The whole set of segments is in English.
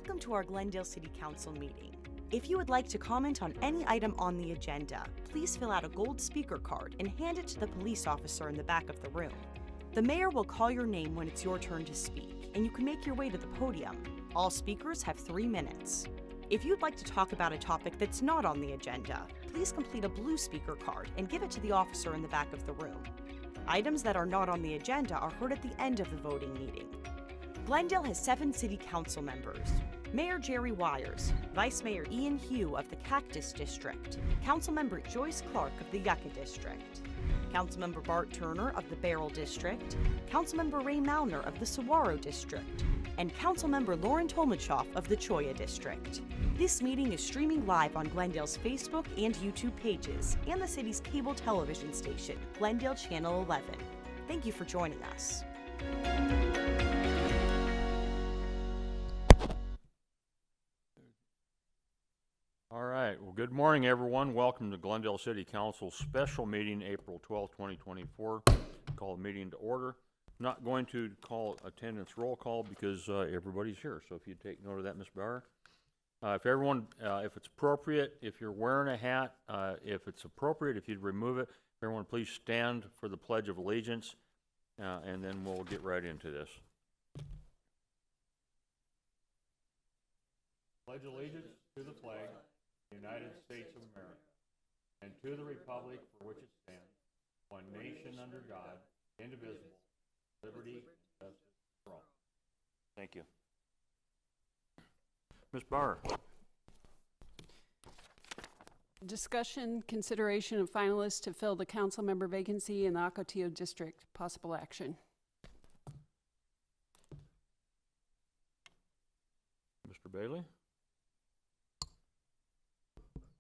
Welcome to our Glendale City Council meeting. If you would like to comment on any item on the agenda, please fill out a gold speaker card and hand it to the police officer in the back of the room. The mayor will call your name when it's your turn to speak, and you can make your way to the podium. All speakers have 3 minutes. If you'd like to talk about a topic that's not on the agenda, please complete a blue speaker card and give it to the officer in the back of the room. Items that are not on the agenda are heard at the end of the voting meeting. Glendale has 7 city council members: Mayor Jerry Wires, Vice Mayor Ian Hugh of the Cactus District, Councilmember Joyce Clark of the Yucca District, Councilmember Bart Turner of the Beryl District, Councilmember Ray Malner of the Saguaro District, and Councilmember Lauren Tolmachoff of the Cholla District. This meeting is streaming live on Glendale's Facebook and YouTube pages and the city's cable television station, Glendale Channel 11. Thank you for joining us. All right, well, good morning, everyone. Welcome to Glendale City Council's special meeting, April 12, 2024. Call the meeting to order. Not going to call attendance roll call because everybody's here. So if you take note of that, Ms. Bauer. If it's appropriate, if you're wearing a hat, if it's appropriate, if you'd remove it, everyone please stand for the Pledge of Allegiance, and then we'll get right into this. Pledge allegiance to the flag of the United States of America, and to the republic for which it stands, one nation under God, indivisible, liberty and justice for all. Thank you. Ms. Barr. Discussion, consideration of finalists to fill the council member vacancy in the Ocotillo District. Possible action. Mr. Bailey.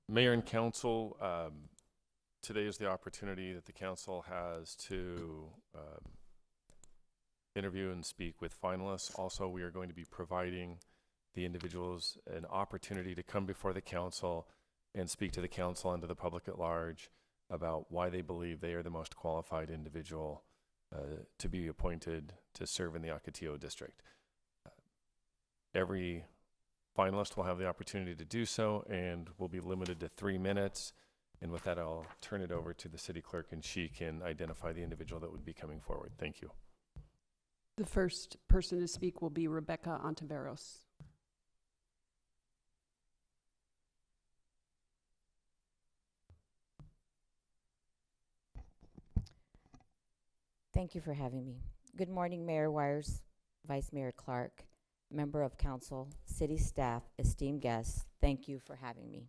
Mayor and Council, today is the opportunity that the Council has to interview and speak with finalists. Also, we are going to be providing the individuals an opportunity to come before the Council and speak to the Council and to the public at large about why they believe they are the most qualified individual to be appointed to serve in the Ocotillo District. Every finalist will have the opportunity to do so, and will be limited to 3 minutes. And with that, I'll turn it over to the city clerk, and she can identify the individual that would be coming forward. Thank you. The first person to speak will be Rebecca Ontiveros. Thank you for having me. Good morning, Mayor Wires, Vice Mayor Clark, member of council, city staff, esteemed guests. Thank you for having me.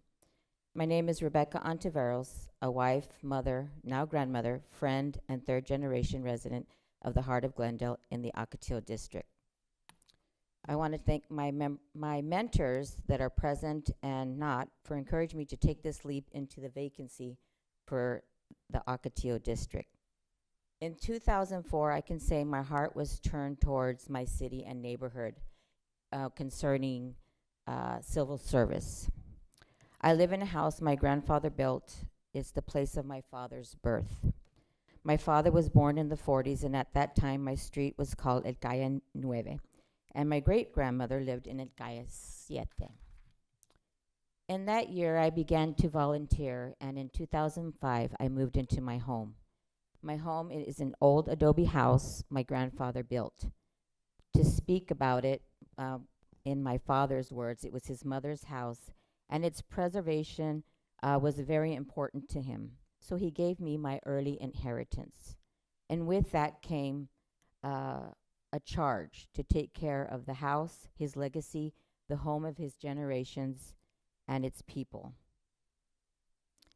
My name is Rebecca Ontiveros, a wife, mother, now grandmother, friend, and third-generation resident of the heart of Glendale in the Ocotillo District. I want to thank my mentors that are present and not for encouraging me to take this leap into the vacancy for the Ocotillo District. In 2004, I can say my heart was turned towards my city and neighborhood concerning civil service. I live in a house my grandfather built. It's the place of my father's birth. My father was born in the 40s, and at that time, my street was called El Calle 9, and my great-grandmother lived in El Calle 7. In that year, I began to volunteer, and in 2005, I moved into my home. My home is an old adobe house my grandfather built. To speak about it, in my father's words, it was his mother's house, and its preservation was very important to him. So he gave me my early inheritance. And with that came a charge to take care of the house, his legacy, the home of his generations, and its people.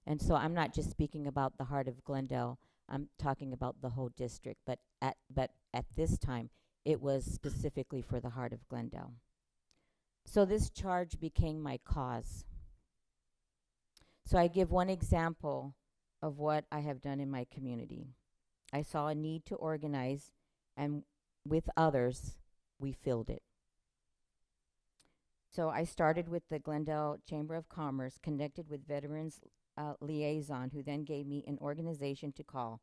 And so I'm not just speaking about the heart of Glendale, I'm talking about the whole district, but at this time, it was specifically for the heart of Glendale. So this charge became my cause. So I give one example of what I have done in my community. I saw a need to organize, and with others, we filled it. So I started with the Glendale Chamber of Commerce, connected with Veterans Liaison, who then gave me an organization to call.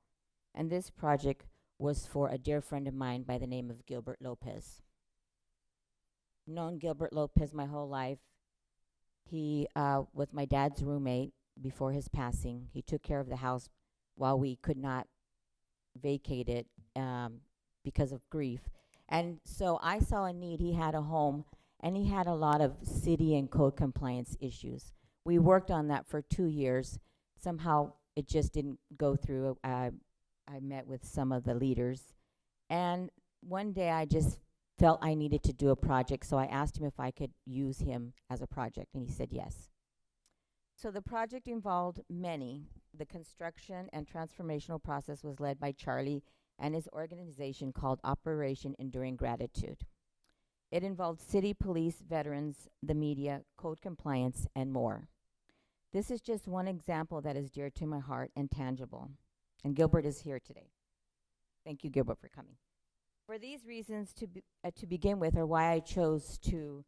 And this project was for a dear friend of mine by the name of Gilbert Lopez. known Gilbert Lopez my whole life. He was my dad's roommate before his passing. He took care of the house while we could not vacate it because of grief. And so I saw a need. He had a home, and he had a lot of city and code compliance issues. We worked on that for 2 years. Somehow it just didn't go through. I met with some of the leaders, and one day I just felt I needed to do a project, so I asked him if I could use him as a project, and he said yes. So the project involved many. The construction and transformational process was led by Charlie and his organization called Operation Enduring Gratitude. It involved city, police, veterans, the media, code compliance, and more. This is just one example that is dear to my heart and tangible. And Gilbert is here today. Thank you, Gilbert, for coming. For these reasons, to begin with, are why I chose to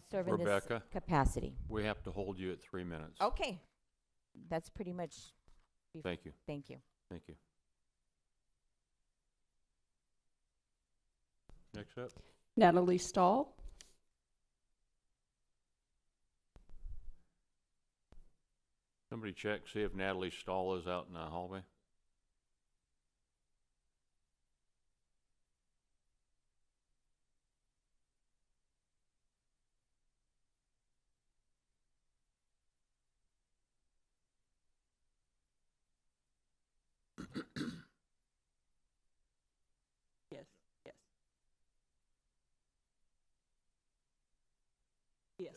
serve in this Rebecca, capacity. we have to hold you at 3 minutes. Okay. That's pretty much. Thank you. Thank you. Thank you. Next up. Natalie Stall. Somebody check, see if Natalie Stall is out in the hallway. Yes, yes. Yes.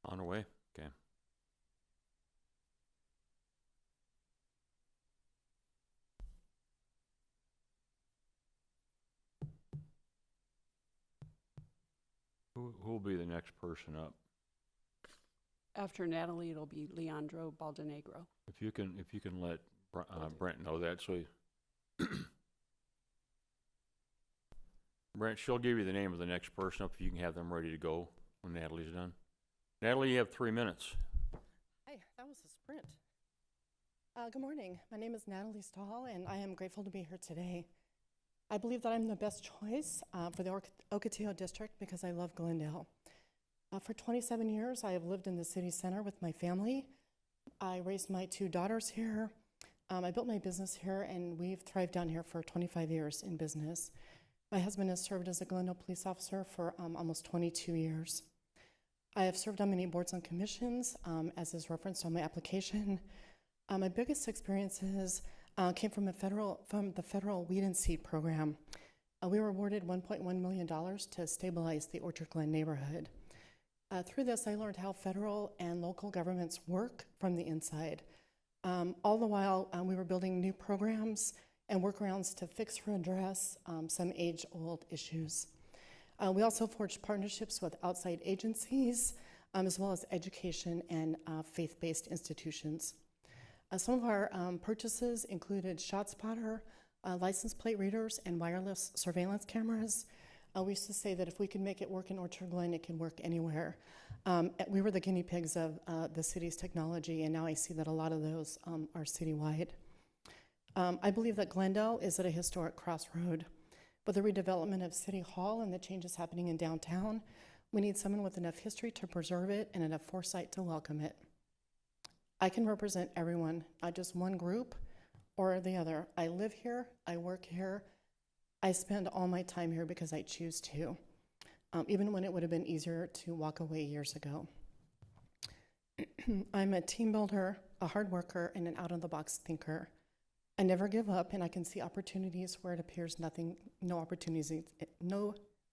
On her way. Okay. Who'll be the next person up? After Natalie, it'll be Leandro Balaro. If you can let Brent know that, so Brent, she'll give you the name of the next person up if you can have them ready to go when Natalie's done. Natalie, you have 3 minutes. Hi, that was a sprint. Good morning. My name is Natalie Stall, and I am grateful to be here today. I believe that I'm the best choice for the Ocotillo District because I love Glendale. For 27 years, I have lived in the city center with my family. I raised my 2 daughters here. I built my business here, and we've thrived down here for 25 years in business. My husband has served as a Glendale police officer for almost 22 years. I have served on many boards and commissions, as is referenced on my application. My biggest experiences came from the federal Weed and Seed program. We were awarded $1.1 million to stabilize the Orchard Glen neighborhood. Through this, I learned how federal and local governments work from the inside. All the while, we were building new programs and workarounds to fix or address some age-old issues. We also forged partnerships with outside agencies, as well as education and faith-based institutions. Some of our purchases included ShotSpotter, license plate readers, and wireless surveillance cameras. We used to say that if we could make it work in Orchard Glen, it can work anywhere. We were the guinea pigs of the city's technology, and now I see that a lot of those are citywide. I believe that Glendale is at a historic crossroad. With the redevelopment of City Hall and the changes happening in downtown, we need someone with enough history to preserve it and enough foresight to welcome it. I can represent everyone, not just one group or the other. I live here, I work here, I spend all my time here because I choose to, even when it would have been easier to walk away years ago. I'm a team builder, a hard worker, and an out-of-the-box thinker. I never give up, and I can see opportunities where it appears no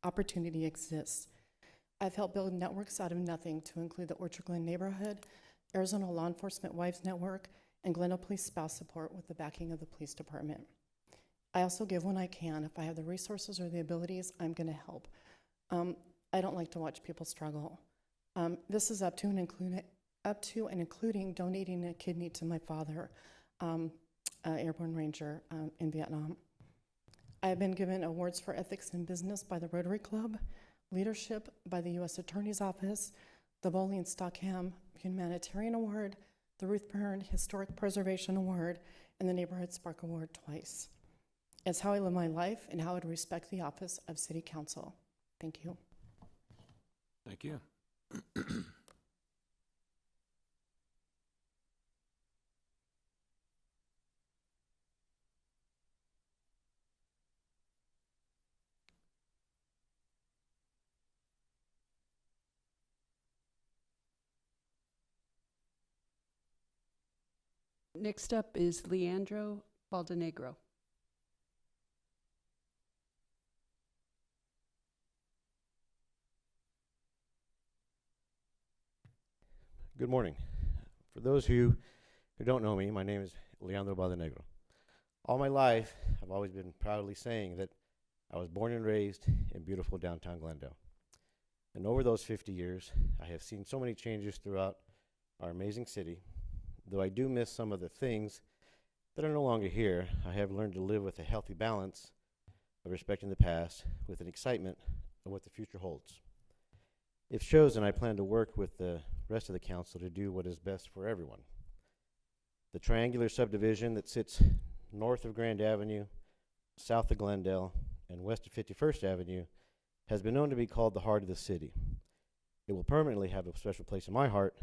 opportunity exists. I've helped build networks out of nothing to include the Orchard Glen neighborhood, Arizona Law Enforcement Wives Network, and Glendale Police Spouse Support with the backing of the police department. I also give when I can. If I have the resources or the abilities, I'm going to help. I don't like to watch people struggle. This is up to and including donating a kidney to my father, airborne ranger in Vietnam. I have been given awards for ethics in business by the Rotary Club, leadership by the U.S. Attorney's Office, the Bowling Stockham Humanitarian Award, the Ruth Byrne Historic Preservation Award, and the Neighborhood Spark Award twice. It's how I live my life and how I would respect the office of City Council. Thank you. Thank you. Next up is Leandro Balaro. Good morning. For those who don't know me, my name is Leandro Balaro. All my life, I've always been proudly saying that I was born and raised in beautiful downtown Glendale. And over those 50 years, I have seen so many changes throughout our amazing city. Though I do miss some of the things that are no longer here, I have learned to live with a healthy balance of respecting the past with an excitement of what the future holds. If chosen, I plan to work with the rest of the council to do what is best for everyone. The triangular subdivision that sits north of Grand Avenue, south of Glendale, and west of 51st Avenue has been known to be called the heart of the city. It will permanently have a special place in my heart,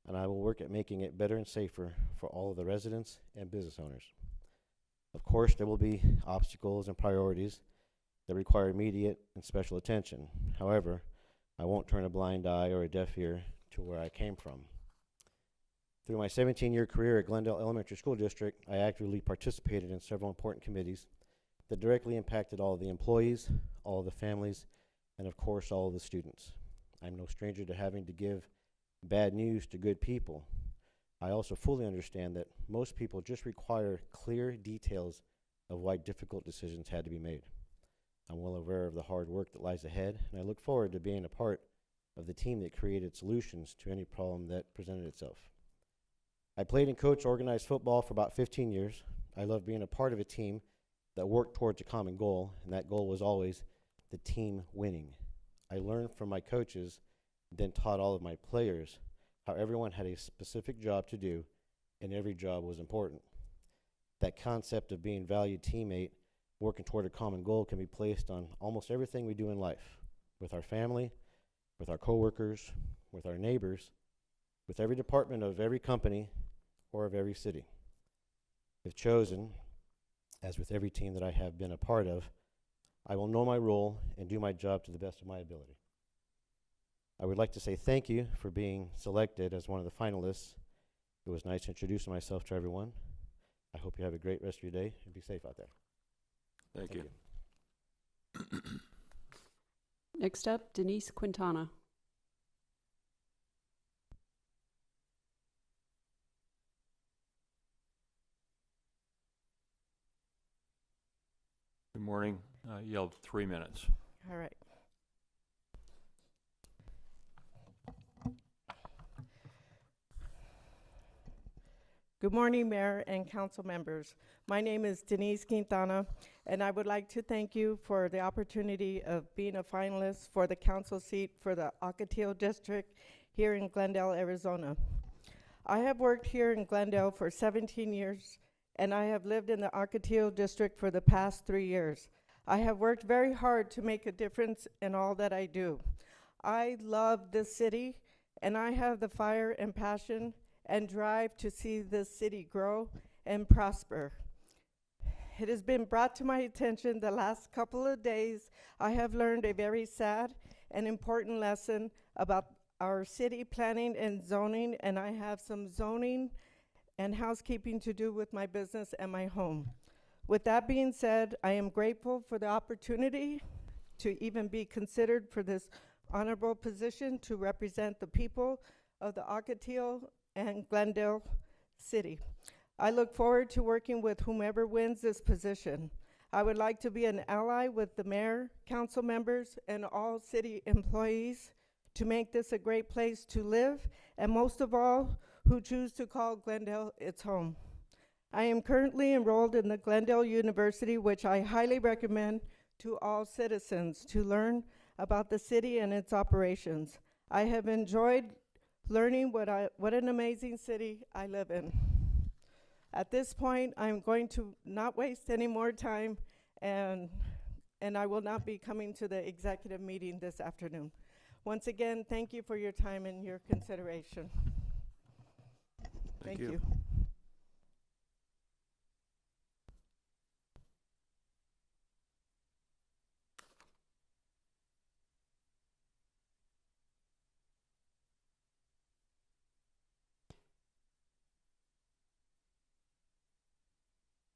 and I will work at making it better and safer for all of the residents and business owners. Of course, there will be obstacles and priorities that require immediate and special attention. However, I won't turn a blind eye or a deaf ear to where I came from. Through my 17-year career at Glendale Elementary School District, I actively participated in several important committees that directly impacted all of the employees, all of the families, and of course, all of the students. I'm no stranger to having to give bad news to good people. I also fully understand that most people just require clear details of why difficult decisions had to be made. I'm well aware of the hard work that lies ahead, and I look forward to being a part of the team that created solutions to any problem that presented itself. I played and coached organized football for about 15 years. I love being a part of a team that worked towards a common goal, and that goal was always the team winning. I learned from my coaches, then taught all of my players how everyone had a specific job to do, and every job was important. That concept of being a valued teammate working toward a common goal can be placed on almost everything we do in life, with our family, with our coworkers, with our neighbors, with every department of every company or of every city. If chosen, as with every team that I have been a part of, I will know my role and do my job to the best of my ability. I would like to say thank you for being selected as one of the finalists. It was nice introducing myself to everyone. I hope you have a great rest of your day and be safe out there. Thank you. Next up, Denise Kintana. Good morning. You have 3 minutes. All right. Good morning, Mayor and council members. My name is Denise Kintana, and I would like to thank you for the opportunity of being a finalist for the council seat for the Ocotillo District here in Glendale, Arizona. I have worked here in Glendale for 17 years, and I have lived in the Ocotillo District for the past 3 years. I have worked very hard to make a difference in all that I do. I love this city, and I have the fire and passion and drive to see this city grow and prosper. It has been brought to my attention the last couple of days. I have learned a very sad and important lesson about our city planning and zoning, and I have some zoning and housekeeping to do with my business and my home. With that being said, I am grateful for the opportunity to even be considered for this honorable position to represent the people of the Ocotillo and Glendale City. I look forward to working with whomever wins this position. I would like to be an ally with the mayor, council members, and all city employees to make this a great place to live, and most of all, who choose to call Glendale its home. I am currently enrolled in the Glendale University, which I highly recommend to all citizens to learn about the city and its operations. I have enjoyed learning what an amazing city I live in. At this point, I'm going to not waste any more time, and I will not be coming to the executive meeting this afternoon. Once again, thank you for your time and your consideration. Thank you.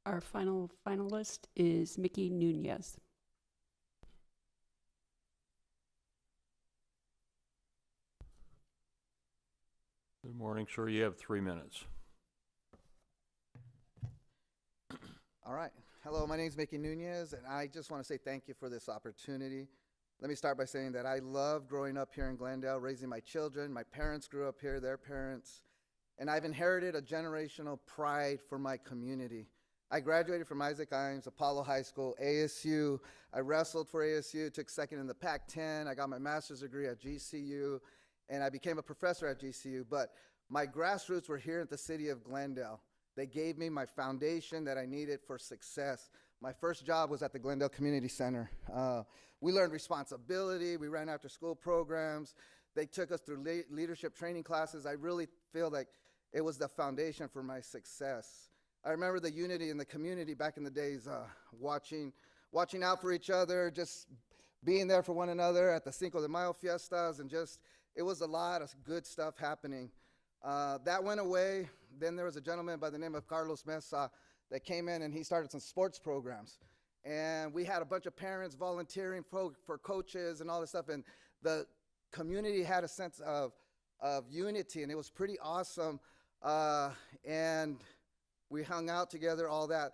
Our final finalist is Mickey Nunez. Good morning, sir. You have 3 minutes. All right. Hello, my name is Mickey Nunez, and I just want to say thank you for this opportunity. Let me start by saying that I love growing up here in Glendale, raising my children. My parents grew up here, their parents, and I've inherited a generational pride for my community. I graduated from Isaac Imes, Apollo High School, ASU. I wrestled for ASU, took second in the Pac-10. I got my master's degree at GCU, and I became a professor at GCU. But my grassroots were here at the city of Glendale. They gave me my foundation that I needed for success. My first job was at the Glendale Community Center. We learned responsibility. We ran after school programs. They took us through leadership training classes. I really feel like it was the foundation for my success. I remember the unity in the community back in the days, watching out for each other, just being there for one another at the Cinco de Mayo fiestas, and just, it was a lot of good stuff happening. That went away. Then there was a gentleman by the name of Carlos Mesa that came in, and he started some sports programs. And we had a bunch of parents volunteering for coaches and all this stuff, and the community had a sense of unity, and it was pretty awesome. And we hung out together, all that.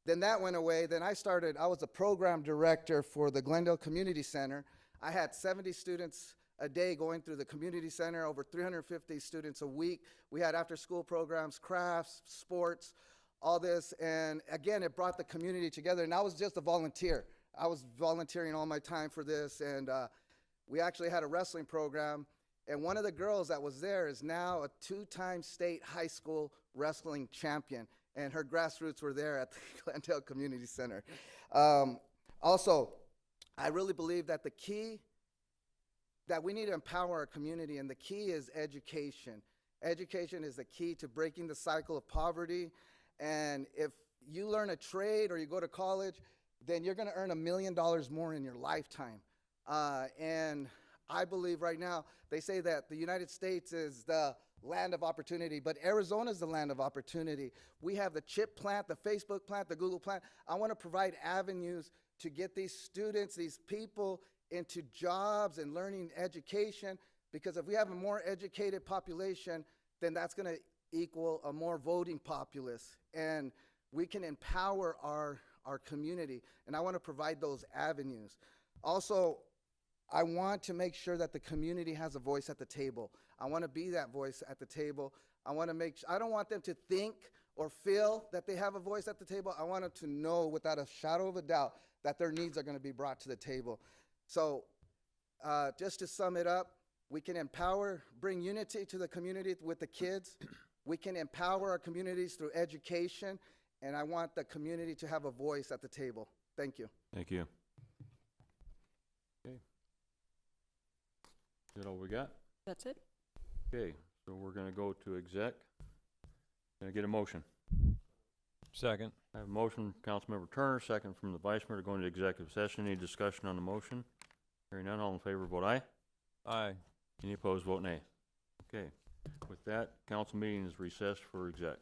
Then that went away. Then I was a program director for the Glendale Community Center. I had 70 students a day going through the community center, over 350 students a week. We had after-school programs, crafts, sports, all this. And again, it brought the community together. And I was just a volunteer. I was volunteering all my time for this. And we actually had a wrestling program. And one of the girls that was there is now a 2-time state high school wrestling champion. And her grassroots were there at the Glendale Community Center. Also, I really believe that the key, that we need to empower our community, and the key is education. Education is the key to breaking the cycle of poverty. And if you learn a trade or you go to college, then you're gonna earn $1 million more in your lifetime. And I believe right now, they say that the United States is the land of opportunity, but Arizona is the land of opportunity. We have the chip plant, the Facebook plant, the Google plant. I want to provide avenues to get these students, these people into jobs and learning education, because if we have a more educated population, then that's going to equal a more voting populace, and we can empower our community, and I want to provide those avenues. Also, I want to make sure that the community has a voice at the table. I want to be that voice at the table. I don't want them to think or feel that they have a voice at the table. I want them to know without a shadow of a doubt that their needs are going to be brought to the table. So just to sum it up, we can bring unity to the community with the kids. We can empower our communities through education, and I want the community to have a voice at the table. Thank you. Thank you. Okay. Is that all we got? That's it. Okay, so we're gonna go to exec. Can I get a motion? Second. I have a motion, Councilmember Turner, second from the Vice Mayor to go into executive session. Any discussion on the motion? Hearing none, all in favor, vote aye. Aye. Any opposed, vote nay. Okay, with that, council meeting is recessed for exec.